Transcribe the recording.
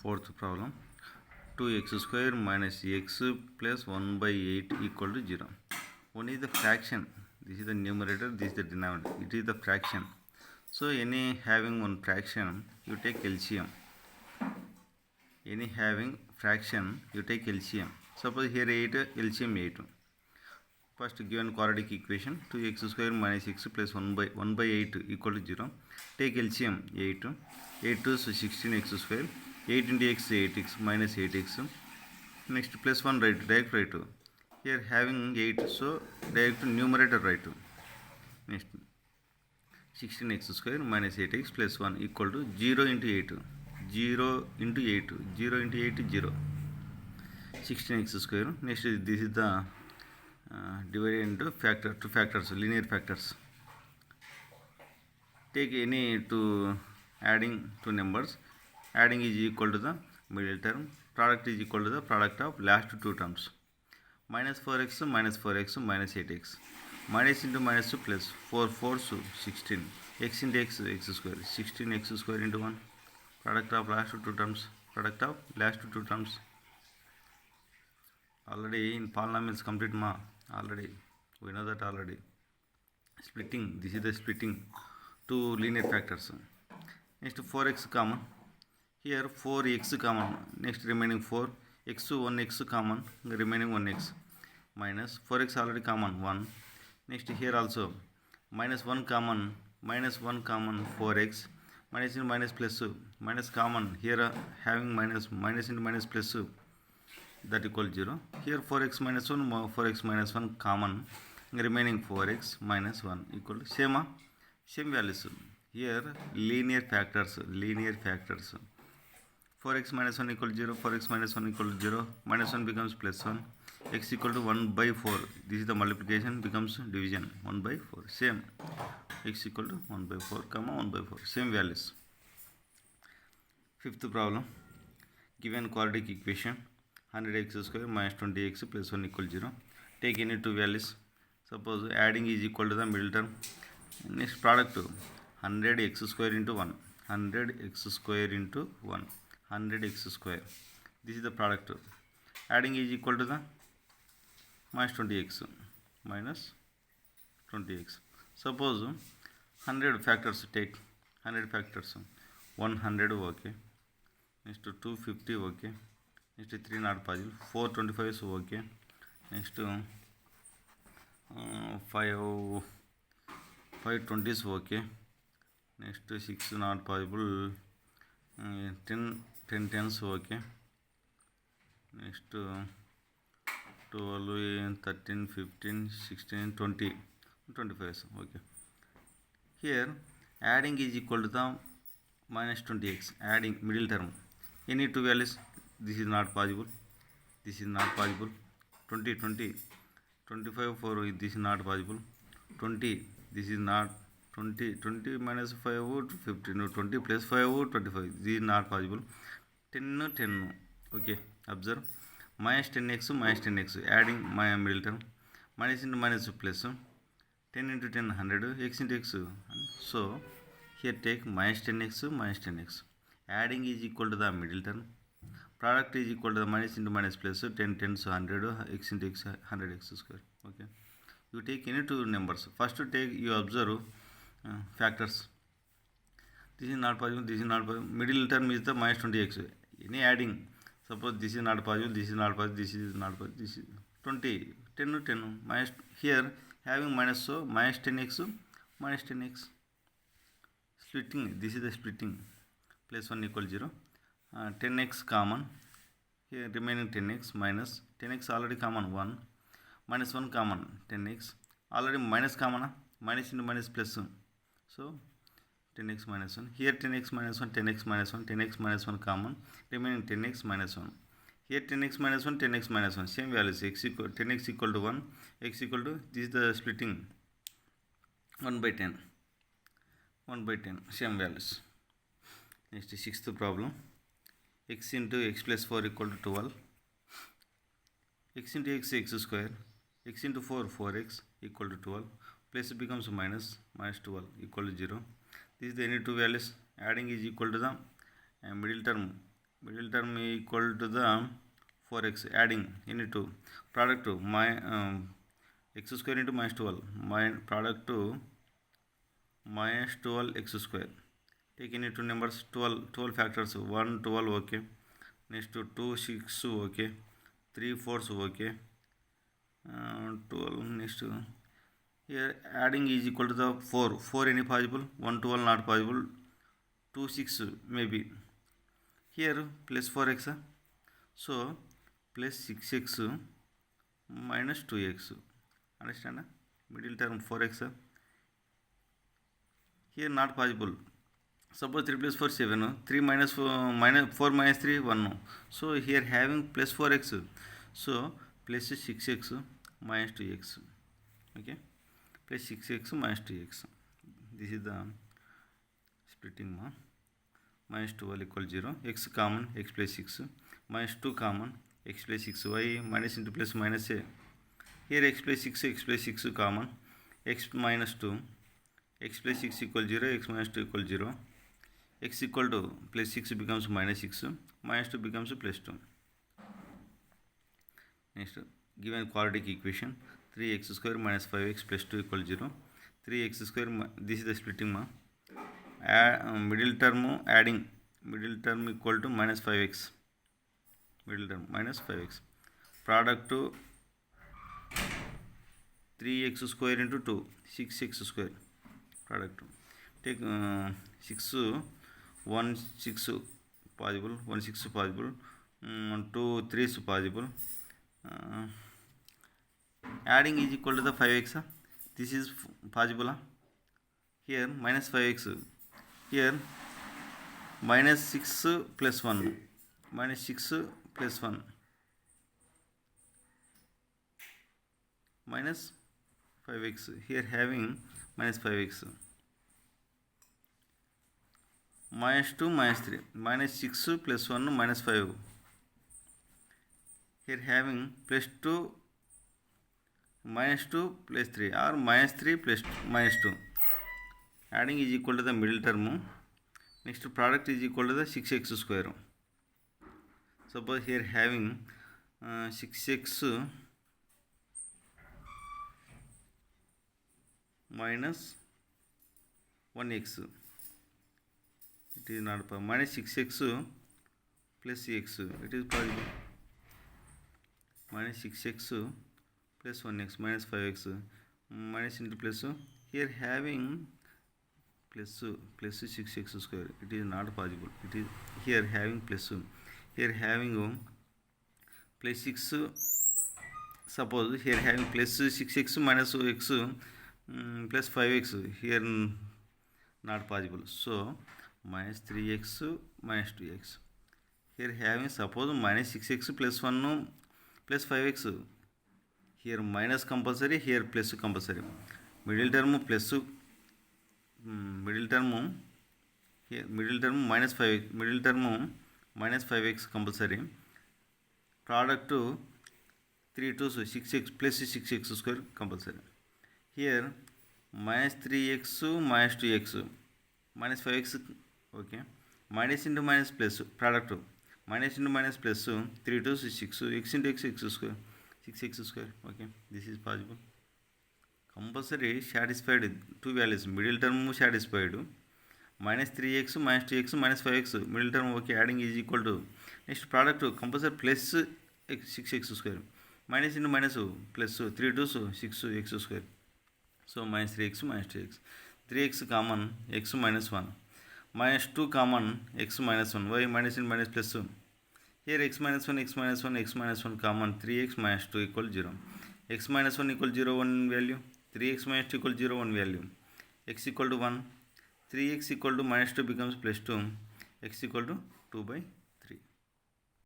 Fourth problem, 2x square minus x plus 1 by 8 equal to 0. One is the fraction, this is the numerator, this is the denominator, it is the fraction. So any having one fraction, you take LCM. Any having fraction, you take LCM. Suppose here 8, LCM 8. First given quadratic equation, 2x square minus x plus 1 by 8 equal to 0. Take LCM 8. 8 to 16x square. 8 into x 8x minus 8x. Next plus 1 right, direct right. Here having 8, so direct numerator right. Next 16x square minus 8x plus 1 equal to 0 into 8. 0 into 8. 0 into 8 is 0. 16x square. Next this is the divided into two factors, linear factors. Take any two adding two numbers. Adding is equal to the middle term. Product is equal to the product of last two terms. Minus 4x minus 4x minus 8x. Minus into minus 2 plus 4 4 so 16. X into x square. 16x square into 1. Product of last two terms. Product of last two terms. Already in polynomials complete ma. Already we know that already. Splitting, this is the splitting two linear factors. Next 4x common. Here 4x common. Next remaining 4 x 1x common, remaining 1x minus 4x already common 1. Next here also minus 1 common, minus 1 common 4x, minus into minus plus minus common. Here having minus into minus plus that equal 0. Here 4x minus 1, 4x minus 1 common, remaining 4x minus 1 equal to same values. Here linear factors. 4x minus 1 equal to 0, 4x minus 1 equal to 0, minus 1 becomes plus 1, x equal to 1 by 4. This is the multiplication, becomes division, 1 by 4. Same, x equal to 1 by 4, comma 1 by 4. Same values. Fifth problem, given quadratic equation, 100x square minus 20x plus 1 equal to 0. Take any two values. Suppose adding is equal to the middle term. Next product, 100x square into 1. 100x square into 1. 100x square. This is the product. Adding is equal to the minus 20x. Minus 20x. Suppose 100 factors take. 100 factors. 100 okay. Next 250 okay. Next 3 not possible. 425 is okay. Next 520 is okay. Next 6 not possible. 10 tens okay. Next 12, 13, 15, 16, 20, 25 is okay. Here adding is equal to the minus 20x. Adding middle term. Any two values. This is not possible. This is not possible. 20, 20, 25 for this is not possible. 20, this is not 20, 20 minus 5 15, 20 plus 5 25. This is not possible. 10, 10. Okay, observe. Minus 10x, adding my middle term. Minus into minus plus. 10 into 10, 100. X into x. So, here take minus 10x. Adding is equal to the middle term. Product is equal to the minus into minus plus 10 tens 100 x into x 100x square. Okay. You take any two numbers. First to take you observe factors. This is not possible. This is not possible. Middle term is the minus 20x. Any adding. Suppose this is not possible. This is not possible. This is not possible. This is 20. 10 to 10. Minus here having minus so minus 10x minus 10x. Splitting. This is the splitting. Plus 1 equal 0. 10x common. Here remaining 10x minus 10x already common 1. Minus 1 common 10x. Already minus common. Minus into minus plus. So 10x minus 1. Here 10x minus 1, 10x minus 1, 10x minus 1 common. Remaining 10x minus 1. Here 10x minus 1, 10x minus 1. Same values. X equal 10x equal to 1. X equal to, this is the splitting. 1 by 10. 1 by 10. Same values. Next sixth problem. X into x plus 4 equal to 12. X into x square. X into 4 4x equal to 12. Plus it becomes minus 12 equal to 0. This is the any two values. Adding is equal to the middle term. middle term equal to the 4x, adding into product to x square into minus 12, product to minus 12 x square. Take any two numbers, 12 factors, 1 12, okay, next to 2 6, okay, 3 4, okay, 12, next to here adding is equal to the 4 any possible, 1 12 not possible, 2 6 maybe. Here plus 4x, so plus 6x minus 2x, understand? Middle term 4x, here not possible. Suppose 3 plus 4 7, 3 minus 4 minus 3 1, so here having plus 4x, so plus 6x minus 2x, okay, plus 6x minus 2x. This is the splitting one. Minus 12 equal 0, x common, x plus 6, minus 2 common, x plus 6, y minus into plus minus a. Here x plus 6 common, x minus 2, x plus 6 equal 0, x minus 2 equal 0, x equal to plus 6 becomes minus 6, minus 2 becomes plus 2. Next, given quadratic equation, 3x square minus 5x plus 2 equal 0, 3x square, this is the splitting one. Middle term adding, middle term equal to minus 5x, middle term minus 5x, product to 3x square into 2, 6x square, product to take 6 1 6 possible, 1 6 possible, 2 3 is possible, adding is equal to the 5x, this is possible. Here minus 5x, here minus 6 plus 1, minus 6 plus 1, minus 5x, here having minus 5x, minus 2 minus 3, minus 6 plus 1 minus 5, here having plus 2 minus 2 plus 3 or minus 3 plus minus 2, adding is equal to the middle term. Next product is equal to the 6x square. Suppose here having 6x minus 1x, it is not possible, minus 6x plus x, it is possible, minus 6x plus 1x minus 5x minus into plus, here having plus 6x square, it is not possible, it is here having plus, here having plus 6, suppose here having plus 6x minus x plus 5x, here not possible, so minus 3x minus 2x, here having suppose minus 6x plus 1 plus 5x, here minus compulsory, here plus compulsory, middle term plus, middle term here, middle term minus 5, middle term minus 5x compulsory, product to 3 to 6x plus 6x square compulsory, here minus 3x minus 2x minus 5x, okay, minus into minus plus, product to minus into minus plus 3 to 6, x into x square, 6x square, okay, this is possible. Compulsory satisfied two values, middle term satisfied, minus 3x minus 2x minus 5x, middle term okay, adding is equal to, next product to compulsory plus 6x square, minus into minus plus 3 to 6x square, so minus 3x minus 2x, 3x common, x minus 1, minus 2 common, x minus 1, y minus into minus plus, here x minus 1 x minus 1 x minus 1 common, 3x minus 2 equal 0, x minus 1 equal 0 1 value, 3x minus 2 equal 0 1 value, x equal to 1, 3x equal to minus 2 becomes plus 2, x equal to 2 by